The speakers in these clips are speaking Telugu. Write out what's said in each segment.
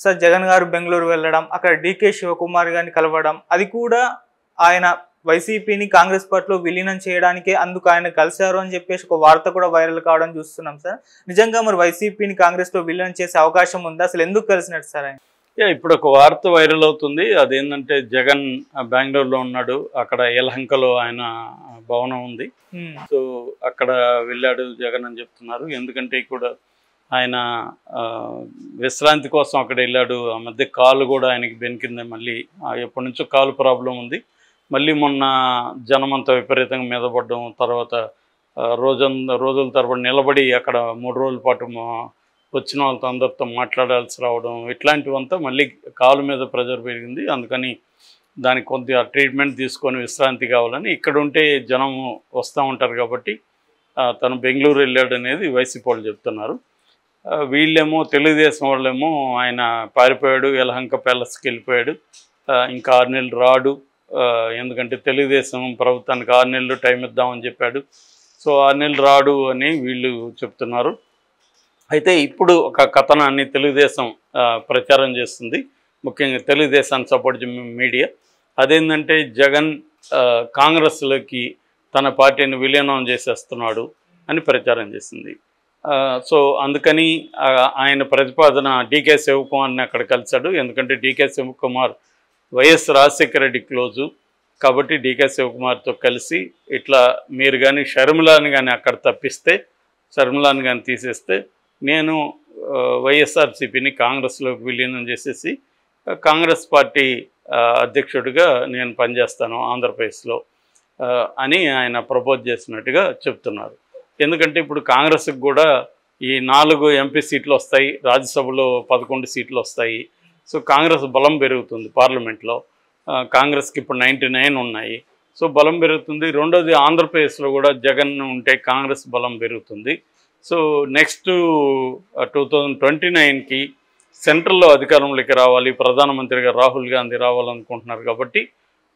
సార్ జగన్ గారు బెంగళూరు వెళ్ళడం, అక్కడ డీకే శివకుమార్ గారిని కలవడం, అది కూడా ఆయన వైసీపీని కాంగ్రెస్ పార్టీలో విలీనం చేయడానికే అందుకు ఆయన కలిశారు అని చెప్పేసి ఒక వార్త కూడా వైరల్ కావడం చూస్తున్నాం సార్. నిజంగా మరి వైసీపీని కాంగ్రెస్లో విలీనం చేసే అవకాశం ఉందా? అసలు ఎందుకు కలిసినట్టు సార్ ఆయన? ఇప్పుడు ఒక వార్త వైరల్ అవుతుంది. అదేంటంటే జగన్ బెంగళూరులో ఉన్నాడు, అక్కడ యలహంకలో ఆయన భవనం ఉంది. సో అక్కడ వెళ్ళాడు జగన్ అని చెప్తున్నారు. ఎందుకంటే ఇక్కడ ఆయన విశ్రాంతి కోసం అక్కడ వెళ్ళాడు. ఆ మధ్య కాలు కూడా ఆయనకి బెనికింది. మళ్ళీ ఎప్పటి నుంచో కాలు ప్రాబ్లం ఉంది. మళ్ళీ మొన్న జనమంతా విపరీతంగా మీద పడడం, తర్వాత రోజుల తరబడి నిలబడి అక్కడ 3 రోజుల పాటు వచ్చిన వాళ్ళతో అందరితో మాట్లాడాల్సి రావడం, ఇట్లాంటివంతా మళ్ళీ కాలు మీద ప్రెజర్ పెరిగింది. అందుకని దానికి కొద్దిగా ట్రీట్మెంట్ తీసుకొని విశ్రాంతి కావాలని ఇక్కడ ఉంటే జనం వస్తూ ఉంటారు కాబట్టి తను బెంగళూరు వెళ్ళాడు అనేది వైసీపీ వాళ్ళు చెప్తున్నారు. వీళ్ళేమో తెలుగుదేశం వాళ్ళేమో ఆయన పారిపోయాడు, యలహంక ప్యాలెస్కి వెళ్ళిపోయాడు, ఇంకా 6 నెలలు రాడు, ఎందుకంటే తెలుగుదేశం ప్రభుత్వానికి 6 నెలలు టైం ఇద్దామని చెప్పాడు. సో 6 నెలలు రాడు అని వీళ్ళు చెప్తున్నారు. అయితే ఇప్పుడు ఒక కథనాన్ని తెలుగుదేశం ప్రచారం చేస్తుంది, ముఖ్యంగా తెలుగుదేశాన్ని సపోర్ట్ మీడియా. అదేంటంటే జగన్ కాంగ్రెస్లోకి తన పార్టీని విలీనం చేసేస్తున్నాడు అని ప్రచారం చేసింది. సో అందుకని ఆయన ప్రతిపాదన డీకే శివకుమార్ని అక్కడ కలిశాడు. ఎందుకంటే DK Shivakumar YS Rajasekhara Reddy close కాబట్టి డీకే శివకుమార్తో కలిసి ఇట్లా మీరు కానీ షర్మిలాని కానీ అక్కడ తప్పిస్తే, షర్మిలాని కానీ తీసేస్తే నేను వైఎస్ఆర్సీపీని కాంగ్రెస్లోకి విలీనం చేసేసి కాంగ్రెస్ పార్టీ అధ్యక్షుడిగా నేను పనిచేస్తాను ఆంధ్రప్రదేశ్లో అని ఆయన ప్రపోజ్ చేసినట్టుగా చెప్తున్నారు. ఎందుకంటే ఇప్పుడు కాంగ్రెస్కి కూడా ఈ 4 ఎంపీ సీట్లు వస్తాయి, రాజ్యసభలో 11 సీట్లు వస్తాయి. సో కాంగ్రెస్ బలం పెరుగుతుంది పార్లమెంట్లో. కాంగ్రెస్కి ఇప్పుడు 99 ఉన్నాయి. సో బలం పెరుగుతుంది. రెండోది ఆంధ్రప్రదేశ్లో కూడా జగన్ ఉంటే కాంగ్రెస్ బలం పెరుగుతుంది. సో నెక్స్ట్ 2029కి సెంట్రల్లో అధికారంలోకి రావాలి, ప్రధానమంత్రిగా రాహుల్ గాంధీ రావాలనుకుంటున్నారు. కాబట్టి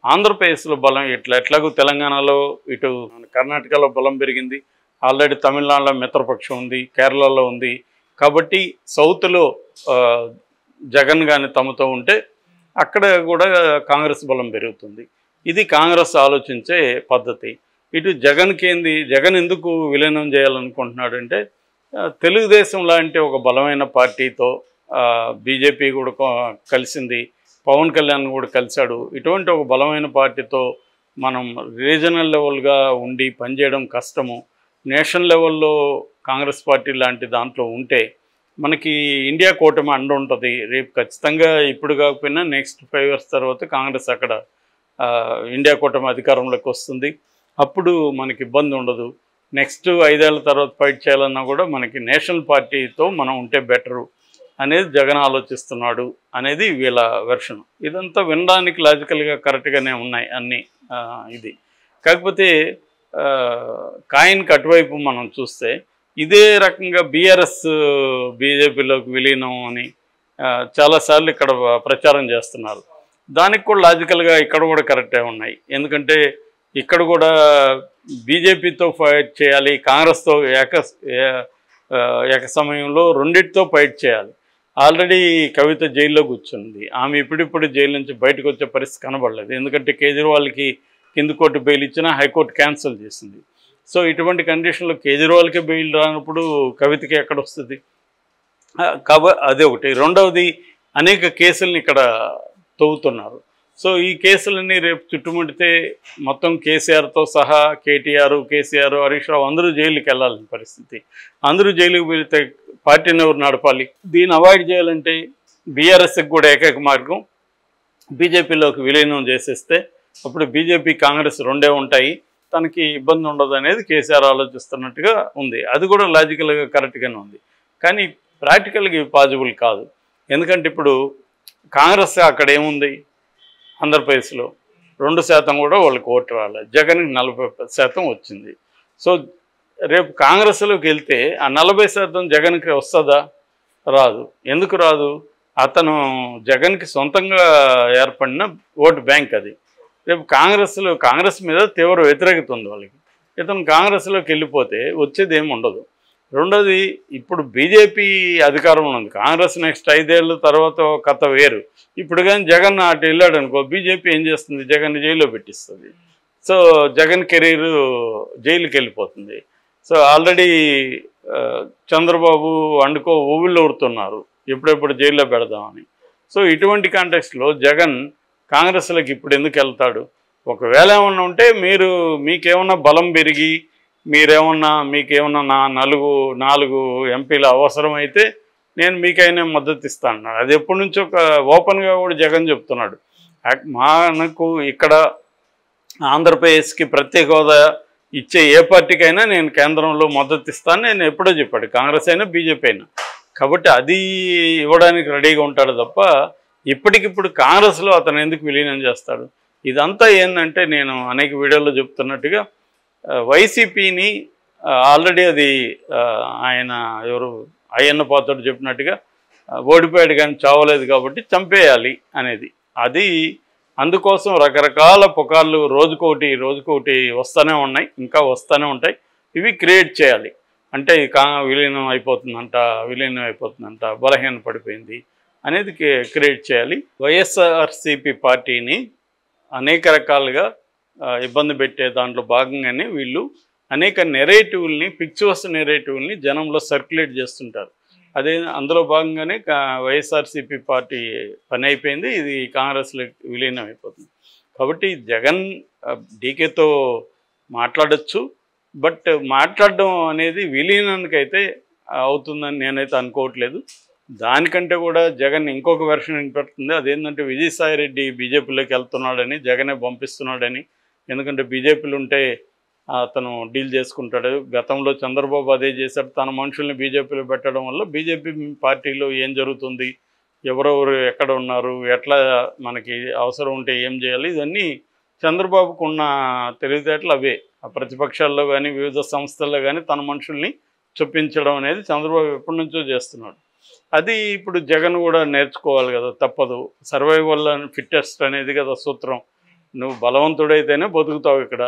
ఆంధ్రప్రదేశ్లో బలం ఎట్లాగూ తెలంగాణలో, ఇటు కర్ణాటకలో బలం పెరిగింది, ఆల్రెడీ తమిళనాడులో మిత్రపక్షం ఉంది, కేరళలో ఉంది. కాబట్టి సౌత్లో జగన్ కానీ తమతో ఉంటే అక్కడ కూడా కాంగ్రెస్ బలం పెరుగుతుంది. ఇది కాంగ్రెస్ ఆలోచించే పద్ధతి. ఇటు జగన్కి జగన్ ఎందుకు విలీనం చేయాలనుకుంటున్నాడు అంటే తెలుగుదేశం లాంటి ఒక బలమైన పార్టీతో బీజేపీ కూడా కలిసింది, పవన్ కళ్యాణ్ కూడా కలిశాడు. ఇటువంటి ఒక బలమైన పార్టీతో మనం రీజనల్ లెవెల్గా ఉండి పనిచేయడం కష్టము. నేషనల్ లెవెల్లో కాంగ్రెస్ పార్టీ లాంటి దాంట్లో ఉంటే మనకి ఇండియా కూటమి అండ ఉంటుంది. రేపు ఖచ్చితంగా ఇప్పుడు కాకపోయినా నెక్స్ట్ 5 years తర్వాత కాంగ్రెస్ అక్కడ ఇండియా కూటమి అధికారంలోకి వస్తుంది. అప్పుడు మనకి ఇబ్బంది ఉండదు. నెక్స్ట్ 5 ఏళ్ల తర్వాత ఫైట్ చేయాలన్నా కూడా మనకి నేషనల్ పార్టీతో మనం ఉంటే బెటరు అనేది జగన్ ఆలోచిస్తున్నాడు అనేది వీళ్ళ వెర్షన్. ఇదంతా వినడానికి లాజికల్గా కరెక్ట్గానే ఉన్నాయి అన్నీ. ఇది కాకపోతే కాయిన్కి అటువైపు మనం చూస్తే ఇదే రకంగా బీఆర్ఎస్ బీజేపీలోకి విలీనం అని చాలాసార్లు ఇక్కడ ప్రచారం చేస్తున్నారు. దానికి కూడా లాజికల్గా ఇక్కడ కూడా కరెక్టే ఉన్నాయి. ఎందుకంటే ఇక్కడ కూడా బీజేపీతో ఫైట్ చేయాలి, కాంగ్రెస్తో ఏక సమయంలో రెండింటితో ఫైట్ చేయాలి. ఆల్రెడీ కవిత జైల్లో కూర్చుంది. ఆమె ఇప్పుడిప్పుడు జైలు నుంచి బయటకు వచ్చే పరిస్థితి కనబడలేదు. ఎందుకంటే కేజ్రీవాల్కి కింది కోర్టు బెయిల్ ఇచ్చినా హైకోర్టు క్యాన్సిల్ చేసింది. సో ఇటువంటి కండిషన్లో కేజ్రీవాల్కే బెయిల్ రానప్పుడు కవితకి ఎక్కడ వస్తుంది? అదే ఒకటి. రెండవది, అనేక కేసుల్ని ఇక్కడ తవ్వుతున్నారు. సో ఈ కేసులన్నీ రేపు చుట్టుముడితే మొత్తం కేసీఆర్తో సహా కేసీఆర్, హరీష్ రావు అందరూ జైలుకి వెళ్ళాలని పరిస్థితి. అందరూ జైలుకి వెళితే పార్టీని ఎవరు నడపాలి? దీన్ని అవాయిడ్ చేయాలంటే బీఆర్ఎస్కి కూడా ఏకైక మార్గం బీజేపీలోకి విలీనం చేసేస్తే అప్పుడు బీజేపీ కాంగ్రెస్ రెండే ఉంటాయి, తనకి ఇబ్బంది ఉండదు అనేది కేసీఆర్ ఆలోచిస్తున్నట్టుగా ఉంది. అది కూడా లాజికల్గా కరెక్ట్గానే ఉంది. కానీ ప్రాక్టికల్గా ఇవి పాజిబుల్ కాదు. ఎందుకంటే ఇప్పుడు కాంగ్రెస్ అక్కడ ఏముంది, ఆంధ్రప్రదేశ్లో 2% కూడా వాళ్ళకి ఓటు రాలేదు. జగన్కి 40% వచ్చింది. సో రేపు కాంగ్రెస్లోకి వెళ్తే ఆ 40% జగన్కి వస్తుందా? రాదు. ఎందుకు రాదు? అతను జగన్కి సొంతంగా ఏర్పడిన ఓటు బ్యాంక్ అది. రేపు కాంగ్రెస్ మీద తీవ్ర వ్యతిరేకత ఉంది వాళ్ళకి. ఇతను కాంగ్రెస్లోకి వెళ్ళిపోతే వచ్చేది ఏమి ఉండదు. రెండోది ఇప్పుడు బీజేపీ అధికారంలో ఉంది, కాంగ్రెస్ నెక్స్ట్ 5 ఏళ్ళ తర్వాత కథ వేరు. ఇప్పుడు కానీ జగన్ అటు వెళ్ళాడు అనుకో, బీజేపీ ఏం చేస్తుంది, జగన్ జైల్లో పెట్టిస్తుంది. సో జగన్ కెరీర్ జైలుకి వెళ్ళిపోతుంది. సో ఆల్రెడీ చంద్రబాబు వండుకో ఊవిళ్ళు ఊడుతున్నారు ఎప్పుడెప్పుడు జైల్లో పెడదామని. సో ఇటువంటి కాంటెక్స్లో జగన్ కాంగ్రెస్లోకి ఇప్పుడు ఎందుకు వెళ్తాడు? ఒకవేళ ఏమన్నా ఉంటే మీకేమన్నా బలం పెరిగి మీకేమన్నా నా 4 ఎంపీల అవసరమైతే నేను మీకైనా మద్దతు ఇస్తాను. అది ఎప్పటి నుంచో ఓపెన్గా కూడా జగన్ చెప్తున్నాడు. మనకు ఇక్కడ ఆంధ్రప్రదేశ్కి ప్రత్యేక హోదా ఇచ్చే ఏ పార్టీకైనా నేను కేంద్రంలో మద్దతు ఇస్తాను నేను ఎప్పుడో చెప్పాడు, కాంగ్రెస్ అయినా బీజేపీ అయినా. కాబట్టి అది ఇవ్వడానికి రెడీగా ఉంటాడు తప్ప ఇప్పటికిప్పుడు కాంగ్రెస్లో అతను ఎందుకు విలీనం చేస్తాడు? ఇదంతా ఏంటంటే నేను అనేక వీడియోల్లో చెప్తున్నట్టుగా వైసీపీని ఆల్రెడీ అది ఆయన ఎవరు అయ్యన్న పాత్రుడు చెప్పినట్టుగా ఓడిపోయాడు కానీ చావలేదు కాబట్టి చంపేయాలి అనేది. అది అందుకోసం రకరకాల పుకార్లు రోజుకోటి వస్తూనే ఉన్నాయి, ఇంకా వస్తూనే ఉంటాయి. ఇవి క్రియేట్ చేయాలి. అంటే విలీనం అయిపోతుందంట, బలహీన పడిపోయింది అనేది క్రియేట్ చేయాలి. వైఎస్ఆర్సీపీ పార్టీని అనేక రకాలుగా ఇబ్బంది పెట్టే దాంట్లో భాగంగానే వీళ్ళు అనేక నెరేటివ్ల్ని, పిక్చర్స్ నెరేటివ్ల్ని జనంలో సర్క్యులేట్ చేస్తుంటారు. అందులో భాగంగానే వైఎస్ఆర్సీపీ పార్టీ పని అయిపోయింది, ఇది కాంగ్రెస్లో విలీనం అయిపోతుంది. కాబట్టి జగన్ డీకేతో మాట్లాడచ్చు, బట్ మాట్లాడడం అనేది విలీనానికైతే అవుతుందని నేనైతే అనుకోవట్లేదు. దానికంటే కూడా జగన్ ఇంకొక వెర్షన్ వినిపెడుతుంది. అదేంటంటే విజయసాయిరెడ్డి బీజేపీలోకి వెళ్తున్నాడని, జగనే పంపిస్తున్నాడని. ఎందుకంటే బీజేపీలో ఉంటే అతను డీల్ చేసుకుంటాడు. గతంలో చంద్రబాబు అదే చేశాడు, తన మనుషుల్ని బీజేపీలో పెట్టడం వల్ల బీజేపీ పార్టీలో ఏం జరుగుతుంది, ఎవరెవరు ఎక్కడ ఉన్నారు, ఎట్లా మనకి అవసరం ఉంటే ఏం చేయాలి, ఇవన్నీ చంద్రబాబుకు ఉన్న తెలివితేటలు అవే. ఆ ప్రతిపక్షాల్లో కానీ వివిధ సంస్థల్లో కానీ తన మనుషుల్ని చొప్పించడం అనేది చంద్రబాబు ఎప్పటి నుంచో చేస్తున్నాడు. అది ఇప్పుడు జగన్ కూడా నేర్చుకోవాలి కదా, తప్పదు. సర్వైవల్ అండ్ ఫిట్టెస్ట్ అనేది కదా సూత్రం. నువ్వు బలవంతుడైతేనే బతుకుతావు, ఇక్కడ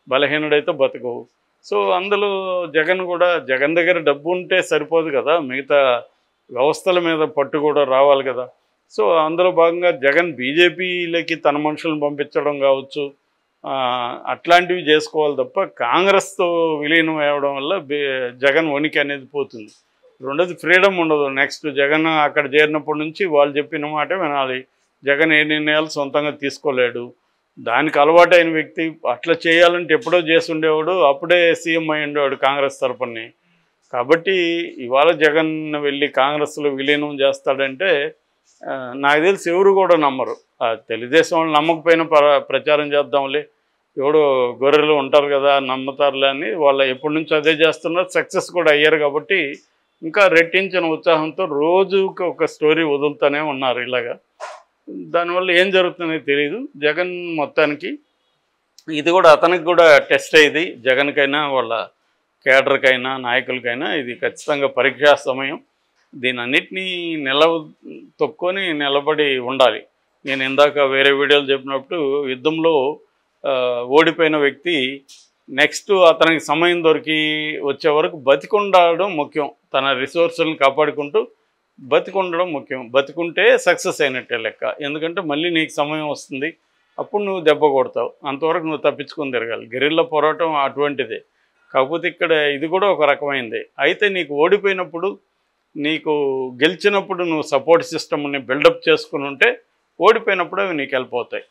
బలహీనుడైతే బతకవు. సో అందులో జగన్ దగ్గర డబ్బు ఉంటే సరిపోదు కదా, మిగతా వ్యవస్థల మీద పట్టు కూడా రావాలి కదా. సో అందులో భాగంగా జగన్ బీజేపీలోకి తన మనుషులను పంపించడం కావచ్చు, అట్లాంటివి చేసుకోవాలి తప్ప కాంగ్రెస్తో విలీనం అవ్వడం వల్ల జగన్ ఉనికి అనేది పోతుంది. రెండోది ఫ్రీడమ్ ఉండదు. నెక్స్ట్ జగన్ అక్కడ చేరినప్పటి నుంచి వాళ్ళు చెప్పిన మాట వినాలి. జగన్ ఏ నిర్ణయాలు సొంతంగా తీసుకోలేడు. దానికి అలవాటైన వ్యక్తి అట్లా చేయాలంటే ఎప్పుడో చేసి ఉండేవాడు, అప్పుడే సీఎం అయి ఉండేవాడు కాంగ్రెస్ తరపుని. కాబట్టి ఇవాళ జగన్ వెళ్ళి కాంగ్రెస్లో విలీనం చేస్తాడంటే నాకు తెలిసి ఎవరు కూడా నమ్మరు. తెలుగుదేశం వాళ్ళు నమ్మకపోయినా ప్రచారం చేద్దాంలే, ఎవడో గొర్రెలు ఉంటారు కదా నమ్ముతారులే అని వాళ్ళు ఎప్పటి నుంచి అదే చేస్తున్నారు, సక్సెస్ కూడా అయ్యారు. కాబట్టి ఇంకా రెట్టించిన ఉత్సాహంతో రోజుకి ఒక స్టోరీ వదులుతూనే ఉన్నారు ఇలాగా. దానివల్ల ఏం జరుగుతుందో తెలియదు. జగన్ మొత్తానికి ఇది కూడా అతనికి కూడా టెస్ట్ అయ్యింది. జగన్కైనా వాళ్ళ కేడర్కైనా నాయకులకైనా ఇది ఖచ్చితంగా పరీక్షా సమయం. దీని అన్నిటినీ తొక్కొని నిలబడి ఉండాలి. నేను ఇందాక వేరే వీడియోలు చెప్పినప్పుడు యుద్ధంలో ఓడిపోయిన వ్యక్తి నెక్స్ట్ అతనికి సమయం దొరికి వచ్చే వరకు బతికుండడం ముఖ్యం. తన రిసోర్సులను కాపాడుకుంటూ బతికుండడం ముఖ్యం. బతికుంటే సక్సెస్ అయినట్టే లెక్క. ఎందుకంటే మళ్ళీ నీకు సమయం వస్తుంది, అప్పుడు నువ్వు దెబ్బ కొడతావు. అంతవరకు నువ్వు తప్పించుకొని తిరగాలి. గెరిల్లా పోరాటం అటువంటిదే. కాకపోతే ఇక్కడ ఇది కూడా ఒక రకమైనదే. అయితే నీకు ఓడిపోయినప్పుడు, నీకు గెలిచినప్పుడు నువ్వు సపోర్ట్ సిస్టమ్ని బిల్డప్ చేసుకుని ఉంటే ఓడిపోయినప్పుడు అవి నీకు వెళ్ళిపోతాయి.